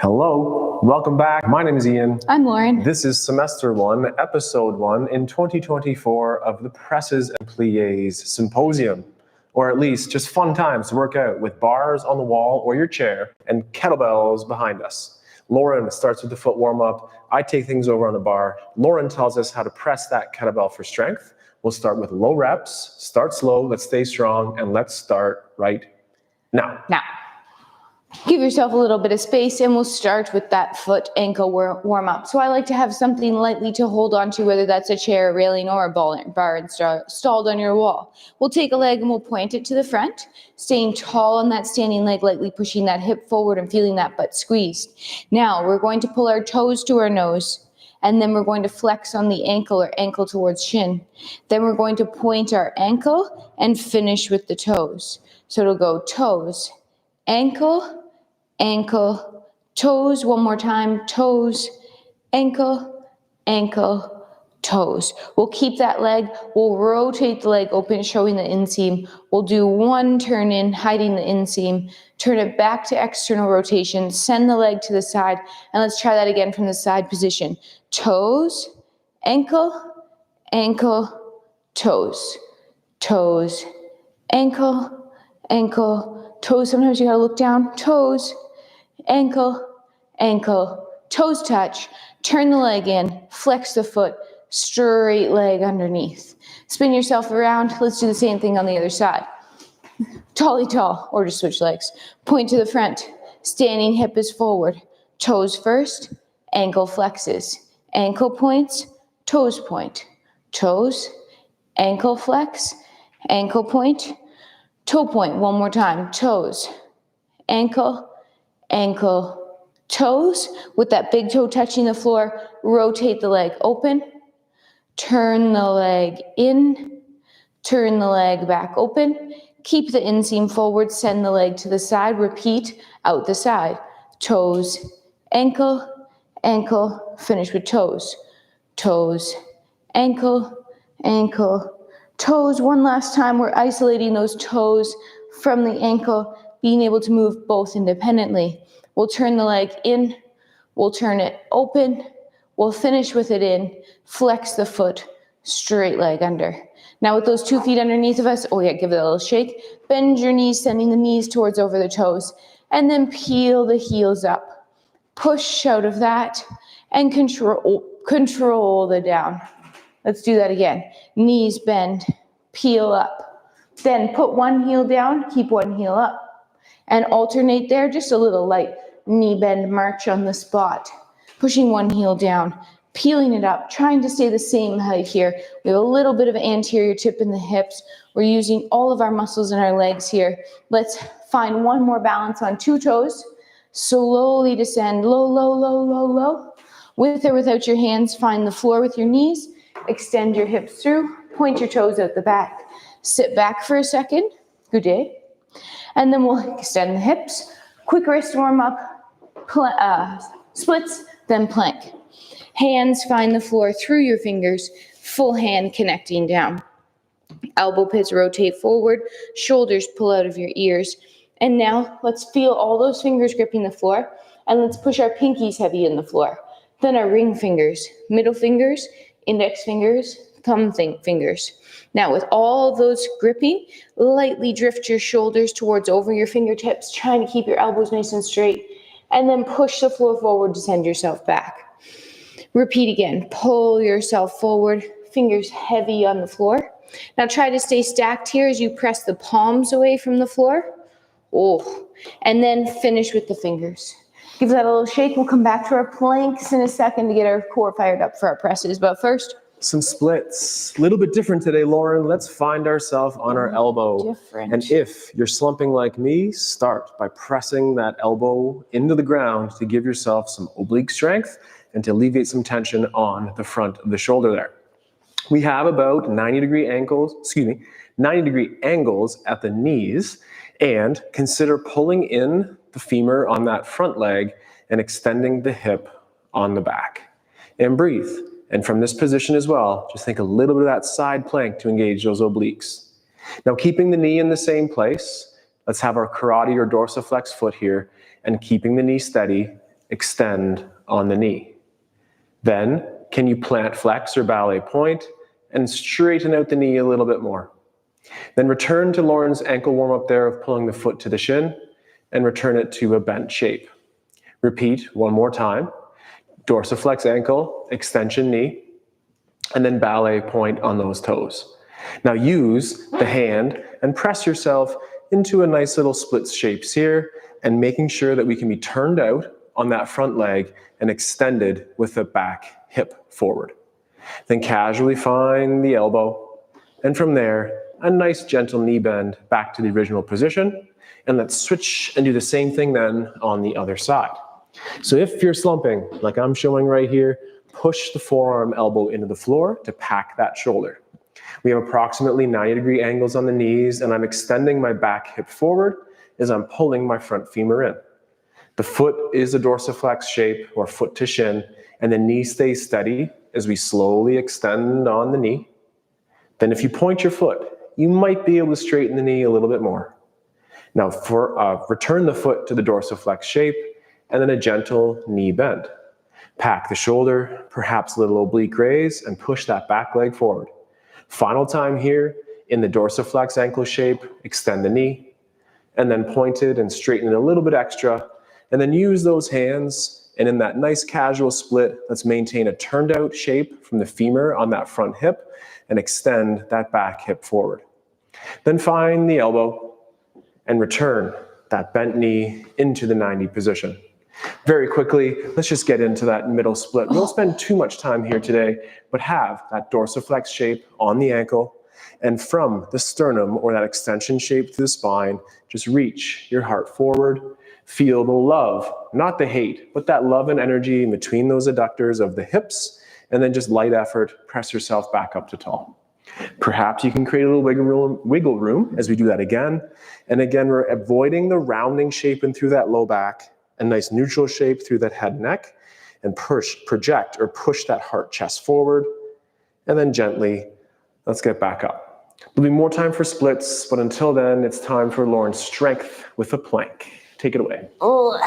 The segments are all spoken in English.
Hello, welcome back. My name is Ian. I'm Lauren. This is semester 1, episode 1 in 2024 of the Presses and Pliés Symposium, or at least just fun times to work out with bars on the wall or your chair and kettlebells behind us. Lauren starts with the foot warm-up. I take things over on the bar. Lauren tells us how to press that kettlebell for strength. We'll start with low reps, start slow, let's stay strong, and let's start right now. Give yourself a little bit of space and we'll start with that foot ankle warm up. So I like to have something lightly to hold on to, whether that's a chair, a railing, or a bar installed on your wall. We'll take a leg and we'll point it to the front, staying tall on that standing leg, lightly pushing that hip forward and feeling that butt squeezed. Now we're going to pull our toes to our nose, and then we're going to flex on the ankle or ankle towards shin. Then we're going to point our ankle and finish with the toes. So it'll go toes, ankle, ankle, toes. One more time, toes, ankle, ankle, toes. We'll keep that leg. We'll rotate the leg open, showing the inseam. We'll do one turn in, hiding the inseam. Turn it back to external rotation. Send the leg to the side. And let's try that again from the side position. Toes, ankle, ankle, toes. Toes, ankle, ankle, toes. Sometimes you gotta look down. Toes, ankle, ankle, toes touch, turn the leg in, flex the foot, straight leg underneath. Spin yourself around. Let's do the same thing on the other side. Tally tall, or just switch legs. Point to the front, standing hip is forward. Toes first, ankle flexes. Ankle points, toes point. Toes, ankle flex, ankle point, toe point. One more time. Toes, ankle, ankle, toes. With that big toe touching the floor, rotate the leg open, turn the leg in, turn the leg back open, keep the inseam forward, send the leg to the side, repeat out the side. Toes, ankle, ankle, finish with toes. Toes, ankle, ankle, toes. One last time, we're isolating those toes from the ankle, being able to move both independently. We'll turn the leg in, we'll turn it open, we'll finish with it in, flex the foot, straight leg under. Now with those 2 feet underneath of us, give it a little shake. Bend your knees, sending the knees towards over the toes, and then peel the heels up. Push out of that, and control the down. Let's do that again. Knees bend, peel up. Then put one heel down, keep one heel up. And alternate there, just a little light knee bend march on the spot. Pushing one heel down, peeling it up, trying to stay the same height here. We have a little bit of anterior tip in the hips. We're using all of our muscles in our legs here. Let's find one more balance on 2 toes. Slowly descend, low, low, low, low, low. With or without your hands, find the floor with your knees. Extend your hips through, point your toes out the back. Sit back for a second. Good day. And then we'll extend the hips, quick wrist warm up, splits, then plank. Hands find the floor through your fingers, full hand connecting down. Elbow pits rotate forward, shoulders pull out of your ears. And now let's feel all those fingers gripping the floor, and let's push our pinkies heavy in the floor. Then our ring fingers, middle fingers, index fingers, thumb fingers. Now with all those gripping, lightly drift your shoulders towards over your fingertips, trying to keep your elbows nice and straight, and then push the floor forward to send yourself back. Repeat again, pull yourself forward, fingers heavy on the floor. Now try to stay stacked here as you press the palms away from the floor. And then finish with the fingers. Give that a little shake. We'll come back to our planks in a second to get our core fired up for our presses. But first, some splits. A little bit different today, Lauren. Let's find ourselves on our elbow. Different. And if you're slumping like me, start by pressing that elbow into the ground to give yourself some oblique strength and to alleviate some tension on the front of the shoulder there. We have about 90-degree angles at the knees, and consider pulling in the femur on that front leg and extending the hip on the back. And breathe. And from this position as well, just think a little bit of that side plank to engage those obliques. Now keeping the knee in the same place, let's have our karate or dorsiflex foot here, and keeping the knee steady, extend on the knee. Then, can you plant flex or ballet point and straighten out the knee a little bit more? Then return to Lauren's ankle warm-up there of pulling the foot to the shin and return it to a bent shape. Repeat one more time. Dorsiflex ankle, extension knee, and then ballet point on those toes. Now use the hand and press yourself into a nice little split shapes here, and making sure that we can be turned out on that front leg and extended with the back hip forward. Then casually find the elbow, and from there, a nice gentle knee bend back to the original position, and let's switch and do the same thing then on the other side. So if you're slumping, like I'm showing right here, push the forearm elbow into the floor to pack that shoulder. We have approximately 90-degree angles on the knees, and I'm extending my back hip forward as I'm pulling my front femur in. The foot is a dorsiflex shape, or foot to shin, and the knee stays steady as we slowly extend on the knee. Then if you point your foot, you might be able to straighten the knee a little bit more. Now return the foot to the dorsiflex shape, and then a gentle knee bend. Pack the shoulder, perhaps a little oblique raise, and push that back leg forward. Final time here, in the dorsiflex ankle shape, extend the knee, and then point it and straighten it a little bit extra, and then use those hands, and in that nice casual split, let's maintain a turned out shape from the femur on that front hip, and extend that back hip forward. Then find the elbow, and return that bent knee into the 90 position. Very quickly, let's just get into that middle split. We won't spend too much time here today, but have that dorsiflex shape on the ankle, and from the sternum, or that extension shape to the spine, just reach your heart forward. Feel the love, not the hate, but that love and energy in between those adductors of the hips, and then just light effort, press yourself back up to tall. Perhaps you can create a little wiggle room as we do that again. And again, we're avoiding the rounding shape in through that low back, a nice neutral shape through that head and neck, and project or push that heart chest forward. And then gently, let's get back up. There'll be more time for splits, but until then, it's time for Lauren's strength with a plank. Take it away. Oh,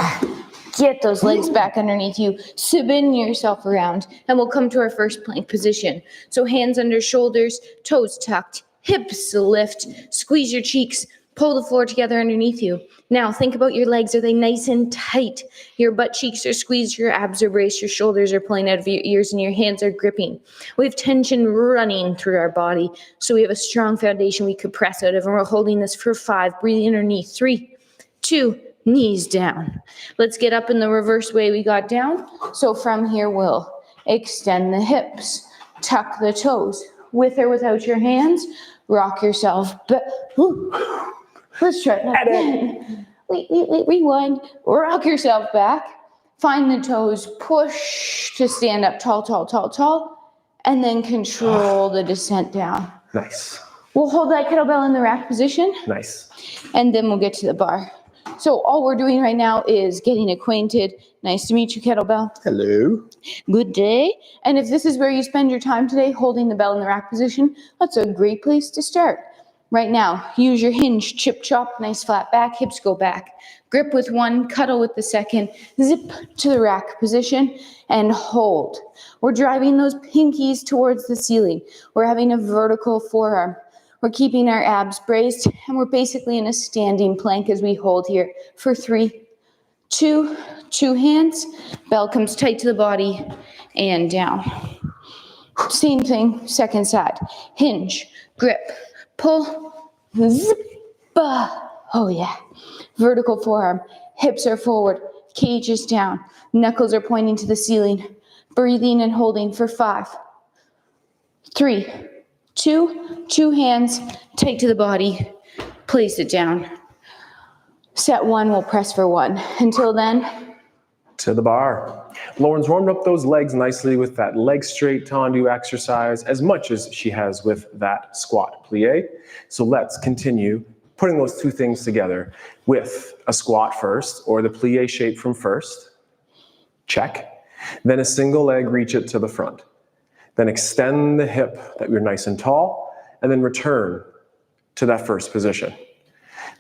get those legs back underneath you. Spin yourself around, and we'll come to our first plank position. So hands under shoulders, toes tucked, hips lift, squeeze your cheeks, pull the floor together underneath you. Now think about your legs. Are they nice and tight? Your butt cheeks are squeezed, your abs are braced, your shoulders are pulling out of your ears, and your hands are gripping. We have tension running through our body, so we have a strong foundation we could press out of, and we're holding this for 5. Breathing underneath. 3, 2, knees down. Let's get up in the reverse way we got down. So from here, we'll extend the hips, tuck the toes, with or without your hands, rock yourself. Let's try that again. Rewind. Rock yourself back. Find the toes, push to stand up tall, tall, tall, tall, and then control the descent down. Nice. We'll hold that kettlebell in the rack position. Nice. And then we'll get to the bar. So all we're doing right now is getting acquainted. Nice to meet you, kettlebell. Hello. Good day. And if this is where you spend your time today, holding the bell in the rack position, that's a great place to start. Right now, use your hinge, chip chop, nice flat back, hips go back. Grip with one, cuddle with the second, zip to the rack position, and hold. We're driving those pinkies towards the ceiling. We're having a vertical forearm. We're keeping our abs braced, and we're basically in a standing plank as we hold here for 3, 2, 2 hands. Bell comes tight to the body, and down. Same thing, second side. Hinge, grip, pull, zip. Oh yeah. Vertical forearm, hips are forward, cage is down, knuckles are pointing to the ceiling. Breathing and holding for 5, 3, 2, 2 hands, tight to the body, place it down. Set 1, we'll press for 1. Until then, to the bar. Lauren's warmed up those legs nicely with that leg straight tendu exercise as much as she has with that squat plie. So let's continue putting those two things together with a squat first, or the plie shape from first. Check. Then a single leg, reach it to the front. Then extend the hip that you're nice and tall, and then return to that first position.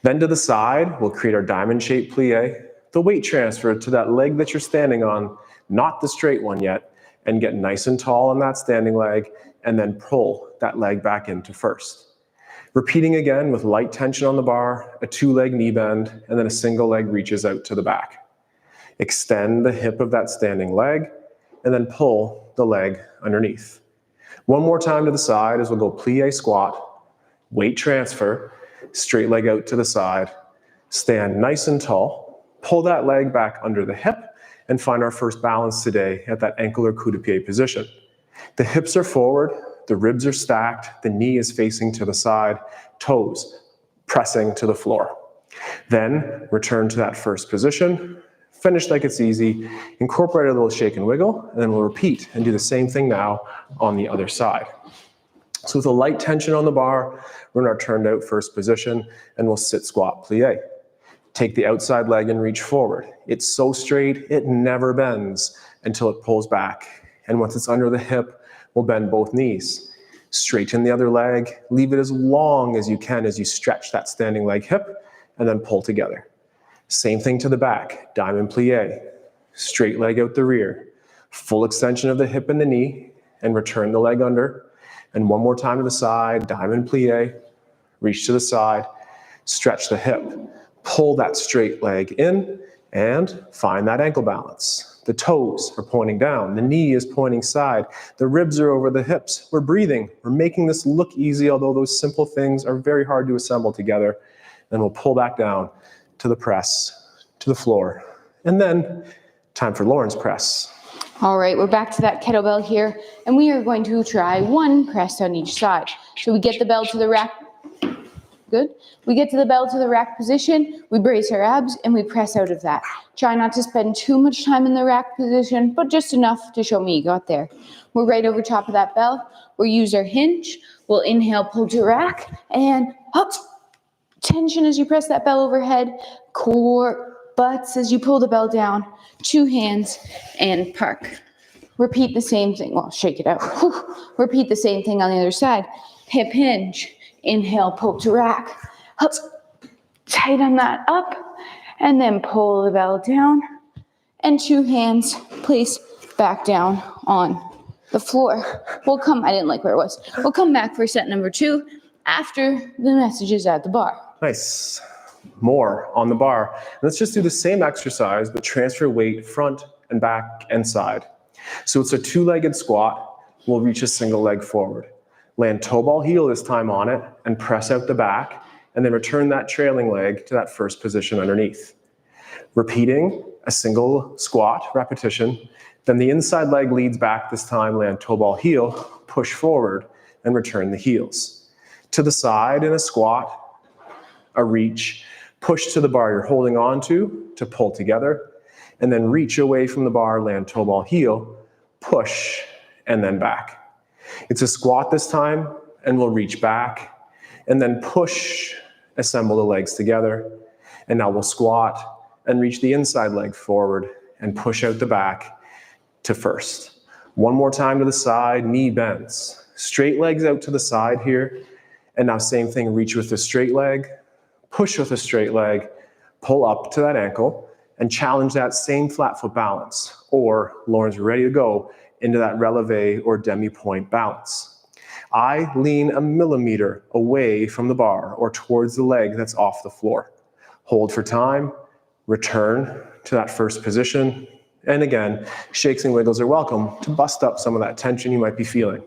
Then to the side, we'll create our diamond shape plie the weight transfer to that leg that you're standing on, not the straight one yet, and get nice and tall on that standing leg, and then pull that leg back into first. Repeating again with light tension on the bar, a 2-leg knee bend, and then a single leg reaches out to the back. Extend the hip of that standing leg, and then pull the leg underneath. One more time to the side as we'll go plie squat, weight transfer, straight leg out to the side, stand nice and tall, pull that leg back under the hip, and find our first balance today at that ankle or coup de pied position. The hips are forward, the ribs are stacked, the knee is facing to the side, toes pressing to the floor. Then return to that first position, finish like it's easy, incorporate a little shake and wiggle, and then we'll repeat and do the same thing now on the other side. So with a light tension on the bar, we're in our turned out first position, and we'll sit squat plie. Take the outside leg and reach forward. It's so straight, it never bends until it pulls back. And once it's under the hip, we'll bend both knees. Straighten the other leg, leave it as long as you can as you stretch that standing leg hip, and then pull together. Same thing to the back, diamond plie. Straight leg out the rear. Full extension of the hip and the knee, and return the leg under. And one more time to the side, diamond plie. Reach to the side, stretch the hip. Pull that straight leg in, and find that ankle balance. The toes are pointing down, the knee is pointing side, the ribs are over the hips. We're breathing, we're making this look easy, although those simple things are very hard to assemble together. Then we'll pull back down to the press, to the floor, and then time for Lauren's press. All right, we're back to that kettlebell here, and we are going to try one press on each side. So we get the bell to the rack. Good. We get to the bell to the rack position, we brace our abs, and we press out of that. Try not to spend too much time in the rack position, but just enough to show me you got there. We're right over top of that bell. We'll use our hinge. We'll inhale, pull to rack, and up. Tension as you press that bell overhead. Core, butts as you pull the bell down. 2 hands, and park. Repeat the same thing. Well, shake it out. Whew. Repeat the same thing on the other side. Hip hinge. Inhale, pull to rack. Up. Tighten that up. And then pull the bell down. And 2 hands, place back down on the floor. I didn't like where it was. We'll come back for set number 2 after the messages at the bar. Nice. More on the bar. Let's just do the same exercise, but transfer weight front and back and side. So it's a 2-legged squat. We'll reach a single leg forward. Land toe ball heel this time on it and press out the back, and then return that trailing leg to that first position underneath. Repeating a single squat repetition, then the inside leg leads back this time, land toe ball heel, push forward, and return the heels. To the side in a squat, a reach, push to the bar you're holding on to pull together, and then reach away from the bar, land toe ball heel, push, and then back. It's a squat this time, and we'll reach back, and then push, assemble the legs together, and now we'll squat and reach the inside leg forward and push out the back to first. One more time to the side, knee bends. Straight legs out to the side here, and now same thing, reach with the straight leg, push with a straight leg, pull up to that ankle, and challenge that same flat foot balance, or Lauren's ready to go into that releve or demi-point balance. I lean a millimeter away from the bar or towards the leg that's off the floor. Hold for time, return to that first position, and again, shakes and wiggles are welcome to bust up some of that tension you might be feeling.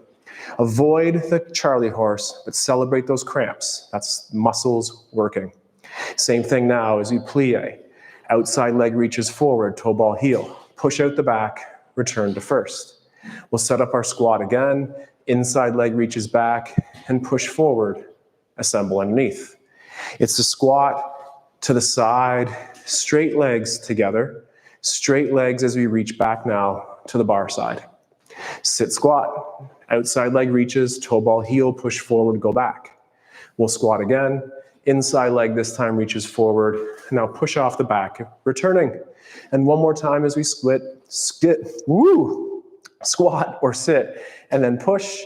Avoid the Charlie horse, but celebrate those cramps. That's muscles working. Same thing now as you plie. Outside leg reaches forward, toe ball heel. Push out the back, return to first. We'll set up our squat again. Inside leg reaches back and push forward, assemble underneath. It's the squat to the side, straight legs together, straight legs as we reach back now to the bar side. Sit squat, outside leg reaches, toe ball heel, push forward, go back. We'll squat again, inside leg this time reaches forward, now push off the back, returning. And one more time as we squat or sit, and then push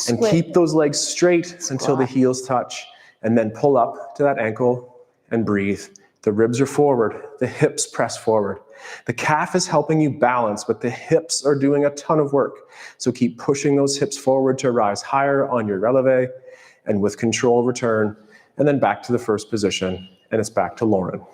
and keep those legs straight until the heels touch, and then pull up to that ankle and breathe The ribs are forward. The hips press forward. The calf is helping you balance, but the hips are doing a ton of work. So keep pushing those hips forward to rise higher on your releve, and with control return, and then back to the first position, and it's back to Lauren.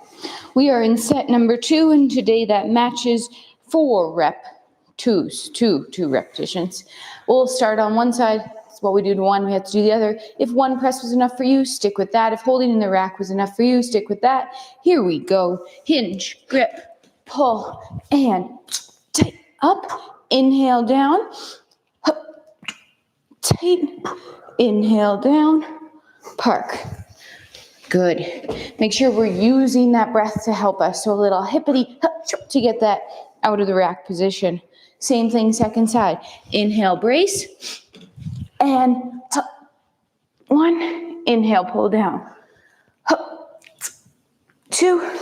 We are in set number 2, and today that matches 4 repetitions. We'll start on one side. It's what we do to one, we have to do the other. If one press was enough for you, stick with that. If holding in the rack was enough for you, stick with that. Here we go. Hinge, grip, pull, and tight up. Inhale down. Tight. Inhale down. Park. Good. Make sure we're using that breath to help us. So a little hippity to get that out of the rack position. Same thing, second side. Inhale, brace. And 1. Inhale, pull down. 2.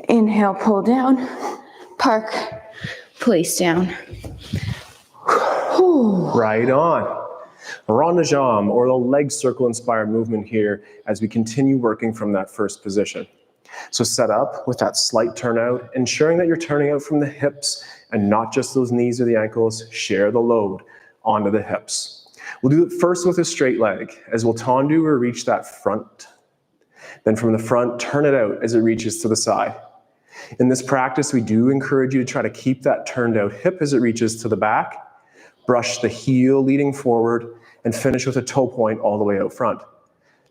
Inhale, pull down. Park. Place down. Right on. Rond de jambe, or the leg circle inspired movement here as we continue working from that first position. So set up with that slight turnout, ensuring that you're turning out from the hips and not just those knees or the ankles. Share the load onto the hips. We'll do it first with a straight leg as we'll tendu or reach that front. Then from the front, turn it out as it reaches to the side. In this practice, we do encourage you to try to keep that turned out hip as it reaches to the back. Brush the heel leading forward and finish with a toe point all the way out front.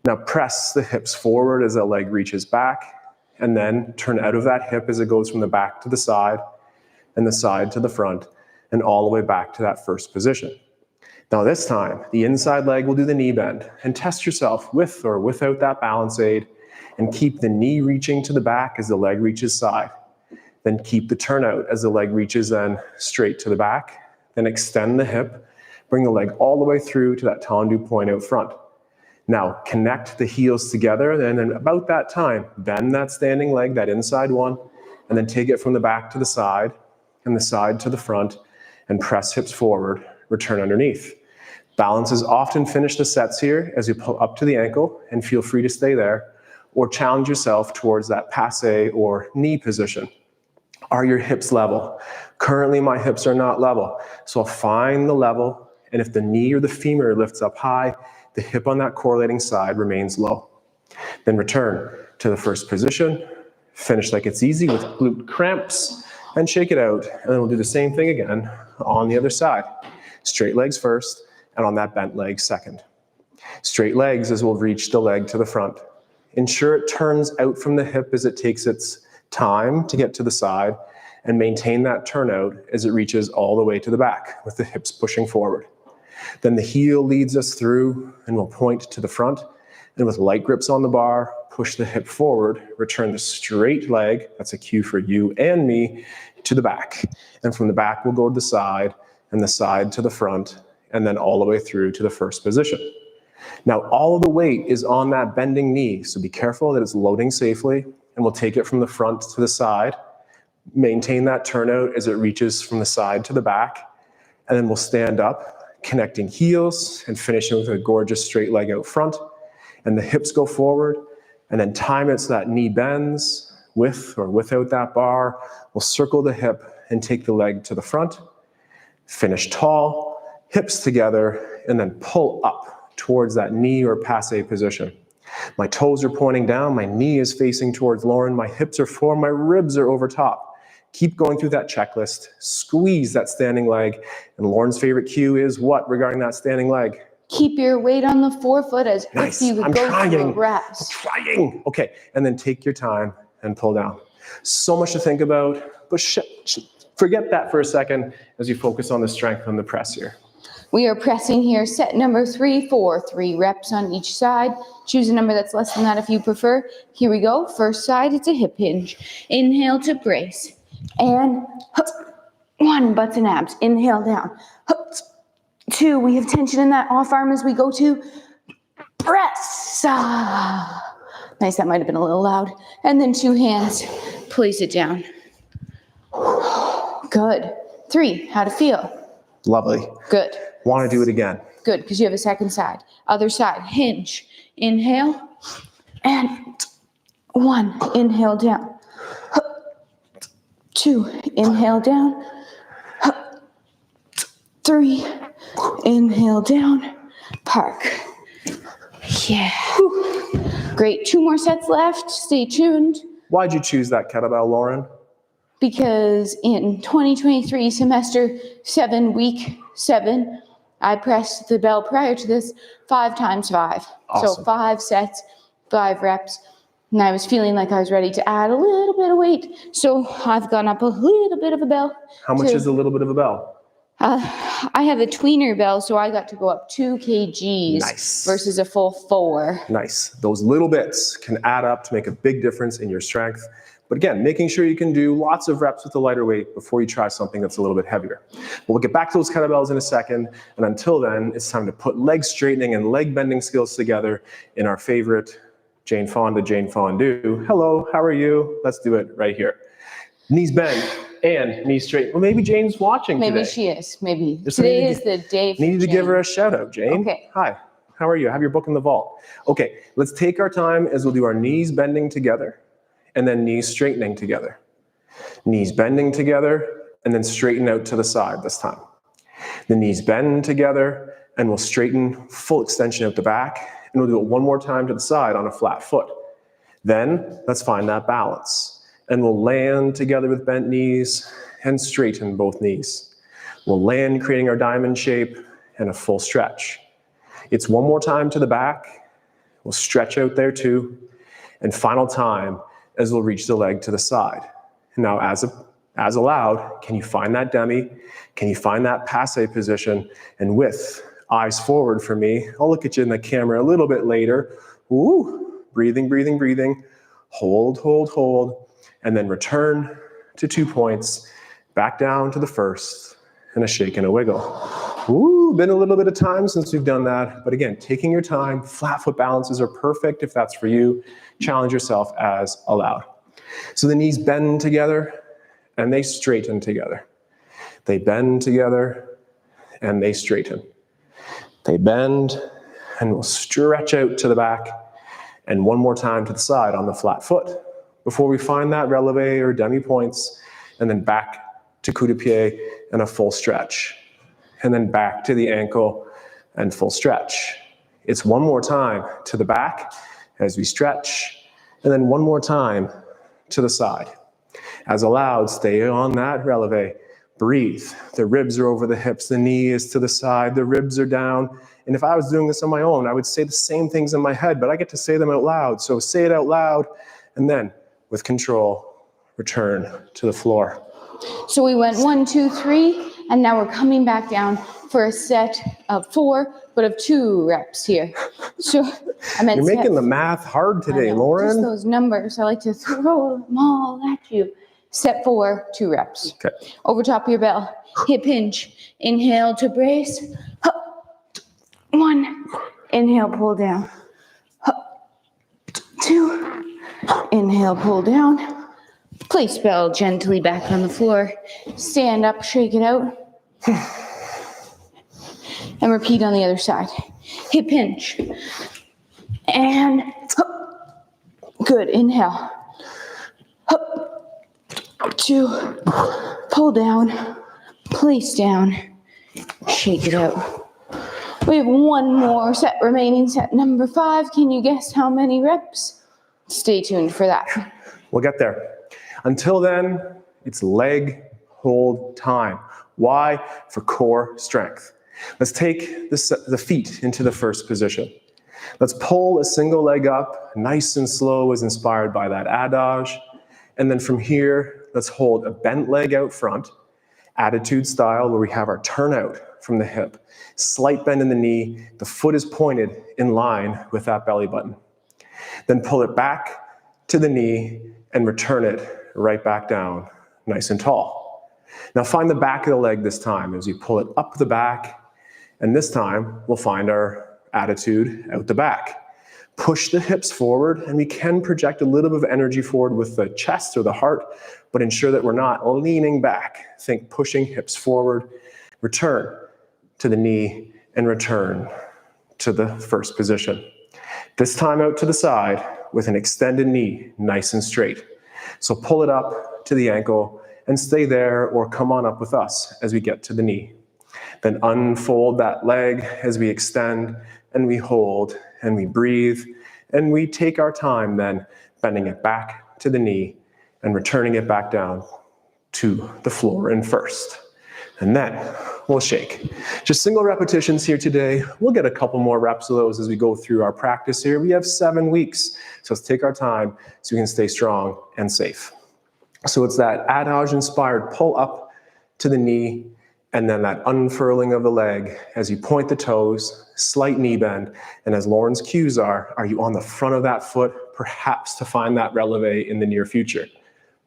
Now press the hips forward as the leg reaches back, and then turn out of that hip as it goes from the back to the side and the side to the front and all the way back to that first position. Now this time, the inside leg will do the knee bend, and test yourself with or without that balance aid, and keep the knee reaching to the back as the leg reaches side. Then keep the turnout as the leg reaches then straight to the back. Then extend the hip, bring the leg all the way through to that tendu point out front. Now connect the heels together, and then about that time, bend that standing leg, that inside one, and then take it from the back to the side and the side to the front, and press hips forward, return underneath. Balance is often finish the sets here as you pull up to the ankle, and feel free to stay there, or challenge yourself towards that passe or knee position. Are your hips level? Currently, my hips are not level. So I'll find the level, and if the knee or the femur lifts up high, the hip on that correlating side remains low. Then return to the first position. Finish like it's easy with glute cramps, and shake it out. And then we'll do the same thing again on the other side. Straight legs first, and on that bent leg second. Straight legs as we'll reach the leg to the front. Ensure it turns out from the hip as it takes its time to get to the side, and maintain that turnout as it reaches all the way to the back with the hips pushing forward. Then the heel leads us through, and we'll point to the front, and with light grips on the bar, push the hip forward, return the straight leg, that's a cue for you and me, to the back. And from the back, we'll go to the side, and the side to the front, and then all the way through to the first position. Now, all of the weight is on that bending knee, so be careful that it's loading safely, and we'll take it from the front to the side, maintain that turnout as it reaches from the side to the back, and then we'll stand up, connecting heels and finishing with a gorgeous straight leg out front, and the hips go forward, and then time it so that knee bends with or without that bar. We'll circle the hip and take the leg to the front, finish tall, hips together, and then pull up towards that knee or passe position. My toes are pointing down, my knee is facing towards Lauren, my hips are forward, my ribs are over top. Keep going through that checklist, squeeze that standing leg, and Lauren's favorite cue is what regarding that standing leg? Keep your weight on the forefoot as Nice. if you would go through a rest. I'm trying. Okay, and then take your time and pull down. So much to think about, but forget that for a second as you focus on the strength on the press here. We are pressing here, set number 3 for 3 reps on each side. Choose a number that's less than that if you prefer. Here we go. First side, it's a hip hinge. Inhale to brace. And 1, butts and abs. Inhale down. 2, we have tension in that off arm as we go to press. Nice, that might have been a little loud. And then 2 hands, place it down. Good. 3, how'd it feel? Lovely. Good. Want to do it again. Good, because you have a second side. Other side, hinge. Inhale. And 1, inhale down. 2, inhale down. 3, inhale down. Park. Yeah. Great. 2 more sets left. Stay tuned. Why'd you choose that kettlebell, Lauren? Because in 2023 semester 7, week 7, I pressed the bell prior to this 5 times 5. Awesome. So 5 sets, 5 reps. And I was feeling like I was ready to add a little bit of weight. So I've gone up a little bit of a bell. How much is a little bit of a bell? I have a tweener bell, so I got to go up 2 kgs Nice. versus a full 4. Nice. Those little bits can add up to make a big difference in your strength. But again, making sure you can do lots of reps with a lighter weight before you try something that's a little bit heavier. We'll get back to those kettlebells in a second. And until then, it's time to put leg straightening and leg bending skills together in our favorite Jane Fonda, Jane Fondue. Hello, how are you? Let's do it right here. Knees bent and knees straight. Well, maybe Jane's watching today. Maybe she is. Maybe. Just Today is the day for Needed to Jane. give her a shout out, Jane. Okay. Hi, how are you? Have your book in the vault. Okay, let's take our time as we'll do our knees bending together and then knees straightening together. Knees bending together and then straighten out to the side this time. The knees bend together and we'll straighten full extension out the back, and we'll do it one more time to the side on a flat foot. Then let's find that balance. And we'll land together with bent knees and straighten both knees. We'll land creating our diamond shape and a full stretch. It's one more time to the back. We'll stretch out there too. And final time as we'll reach the leg to the side. Now as allowed, can you find that demi? Can you find that passe position? And with eyes forward for me, I'll look at you in the camera a little bit later. Ooh, breathing, breathing, breathing. Hold, hold, hold. And then return to 2 points, back down to the first, and a shake and a wiggle. Ooh, been a little bit of time since we've done that. But again, taking your time, flat foot balances are perfect if that's for you. Challenge yourself as allowed. So the knees bend together and they straighten together. They bend together and they straighten. They bend and we'll stretch out to the back and one more time to the side on the flat foot before we find that releve or demi points, and then back to coup de pied and a full stretch. And then back to the ankle and full stretch. It's one more time to the back as we stretch, and then one more time to the side. As allowed, stay on that releve. Breathe. The ribs are over the hips, the knee is to the side, the ribs are down. And if I was doing this on my own, I would say the same things in my head, but I get to say them out loud. So say it out loud, and then with control, return to the floor. So we went 1, 2, 3, and now we're coming back down for a set of 4, but of 2 reps here. So I meant You're making the math hard today, Lauren. Just those numbers. I like to throw them all at you. Set 4, 2 reps. Okay. Over top of your bell. Hip hinge. Inhale to brace. 1. Inhale, pull down. 2. Inhale, pull down. Place bell gently back on the floor. Stand up, shake it out. And repeat on the other side. Hip hinge. And good. Inhale. 2. Pull down. Place down. Shake it out. We have one more set remaining, set number 5. Can you guess how many reps? Stay tuned for that. We'll get there. Until then, it's leg hold time. Why? For core strength. Let's take the feet into the first position. Let's pull a single leg up, nice and slow as inspired by that adage. And then from here, let's hold a bent leg out front, attitude style, where we have our turnout from the hip. Slight bend in the knee, the foot is pointed in line with that belly button. Then pull it back to the knee and return it right back down, nice and tall. Now find the back of the leg this time as you pull it up the back, and this time we'll find our attitude out the back. Push the hips forward, and we can project a little bit of energy forward with the chest or the heart, but ensure that we're not leaning back. Think pushing hips forward, return to the knee, and return to the first position. This time out to the side, with an extended knee, nice and straight. So pull it up to the ankle and stay there or come on up with us as we get to the knee. Then unfold that leg as we extend and we hold and we breathe and we take our time then bending it back to the knee and returning it back down to the floor in first. And then we'll shake. Just single repetitions here today. We'll get a couple more reps of those as we go through our practice here. We have 7 weeks, so let's take our time so we can stay strong and safe. So it's that adage-inspired pull up to the knee, and then that unfurling of the leg as you point the toes, slight knee bend, and as Lauren's cues are you on the front of that foot, perhaps to find that releve in the near future.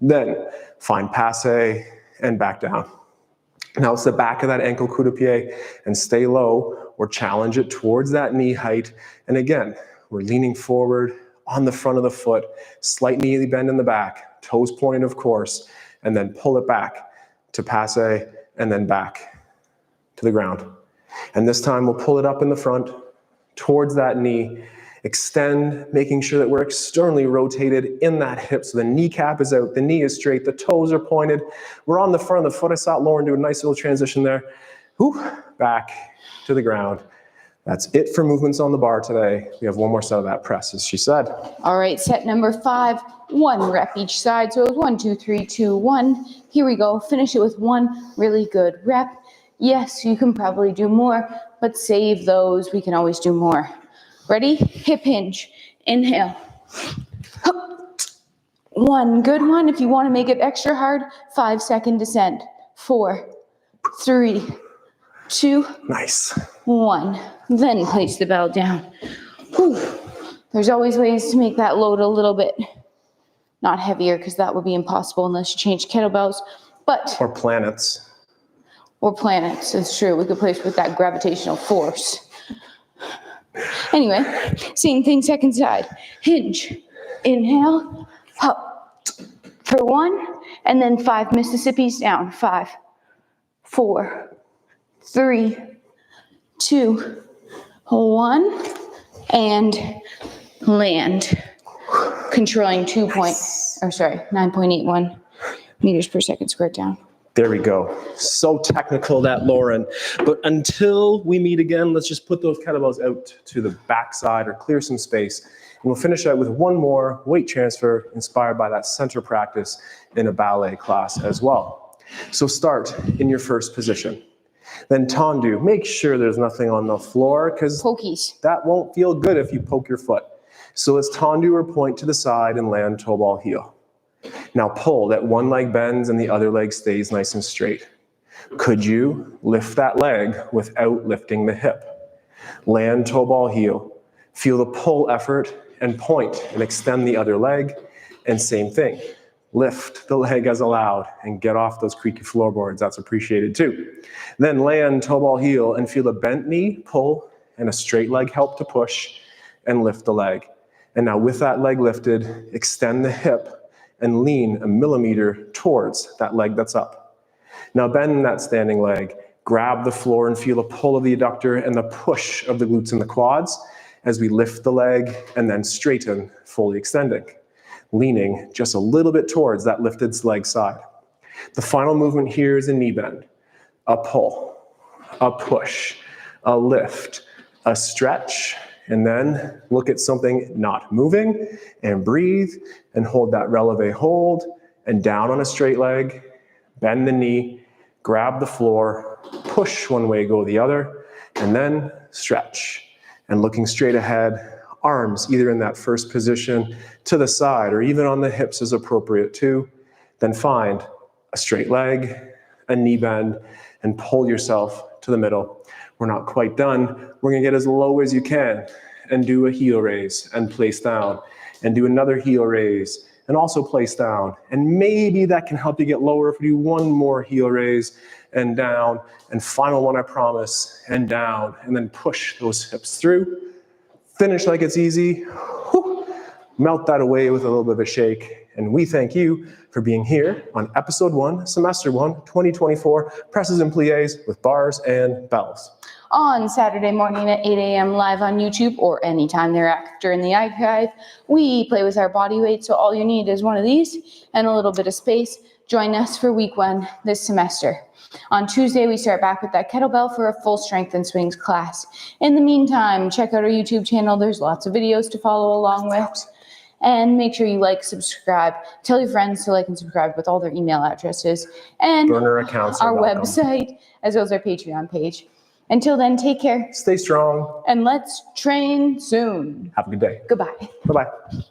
Then find passe and back down. Now it's the back of that ankle coup de pied and stay low or challenge it towards that knee height. And again, we're leaning forward on the front of the foot, slight knee bend in the back, toes pointed of course, and then pull it back to passe and then back to the ground. And this time we'll pull it up in the front towards that knee, extend, making sure that we're externally rotated in that hip so the kneecap is out, the knee is straight, the toes are pointed. We're on the front of the foot. I saw Lauren do a nice little transition there. Whew, back to the ground. That's it for movements on the bar today. We have one more set of that press, as she said. All right, set number 5, 1 rep each side. So it was 1, 2, 3, 2, 1. Here we go. Finish it with 1 really good rep. Yes, you can probably do more, but save those. We can always do more. Ready? Hip hinge. Inhale. 1, good one. If you want to make it extra hard, 5-second descent. 4, 3, 2, Nice. 1. Then place the bell down. Whew. There's always ways to make that load a little bit not heavier, because that would be impossible unless you change kettlebells. But Or planets. It's true. We could place with that gravitational force. Anyway, same thing, second side. Hinge. Inhale. Up. For 1. And then 5 Mississippis down. 5, 4, 3, 2, 1. And land. Controlling 9.81 meters per second squared down. There we go. So technical, that Lauren. But until we meet again, let's just put those kettlebells out to the backside or clear some space. And we'll finish out with one more weight transfer inspired by that center practice in a ballet class as well. So start in your first position. Then tendu. Make sure there's nothing on the floor, because that won't feel good if you poke your foot. So let's tendu or point to the side and land toe ball heel. Now pull, that one leg bends and the other leg stays nice and straight. Could you lift that leg without lifting the hip? Land toe ball heel. Feel the pull effort and point and extend the other leg. And same thing, lift the leg as allowed and get off those creaky floorboards. That's appreciated too. Then land toe ball heel and feel a bent knee, pull, and a straight leg help to push and lift the leg. And now with that leg lifted, extend the hip and lean a millimeter towards that leg that's up. Now bend that standing leg, grab the floor and feel a pull of the adductor and the push of the glutes and the quads as we lift the leg and then straighten, fully extending, leaning just a little bit towards that lifted leg side. The final movement here is a knee bend, a pull, a push, a lift, a stretch, and then look at something not moving and breathe and hold that releve hold and down on a straight leg, bend the knee, grab the floor, push one way, go the other, and then stretch. And looking straight ahead, arms either in that first position to the side or even on the hips is appropriate too. Then find a straight leg, a knee bend, and pull yourself to the middle. We're not quite done. We're gonna get as low as you can and do a heel raise and place down and do another heel raise and also place down. And maybe that can help you get lower if we do one more heel raise and down, and final one, I promise, and down, and then push those hips through. Finish like it's easy. Whew. Melt that away with a little bit of a shake And we thank you for being here on episode 1, semester 1, 2024, Presses and Pliés with Bars and Bells. On Saturday morning at 8 a.m. live on YouTube or anytime thereafter in the archive, we play with our body weight, so all you need is one of these and a little bit of space. Join us for week 1 this semester. On Tuesday, we start back with that kettlebell for a full strength and swings class. In the meantime, check out our YouTube channel. There's lots of videos to follow along with. And make sure you like, subscribe, tell your friends to like and subscribe with all their email addresses and Burner accounts our are welcome. website, as well as our Patreon page. Until then, take care. Stay strong. And let's train soon. Have a good day. Goodbye. Bye-bye.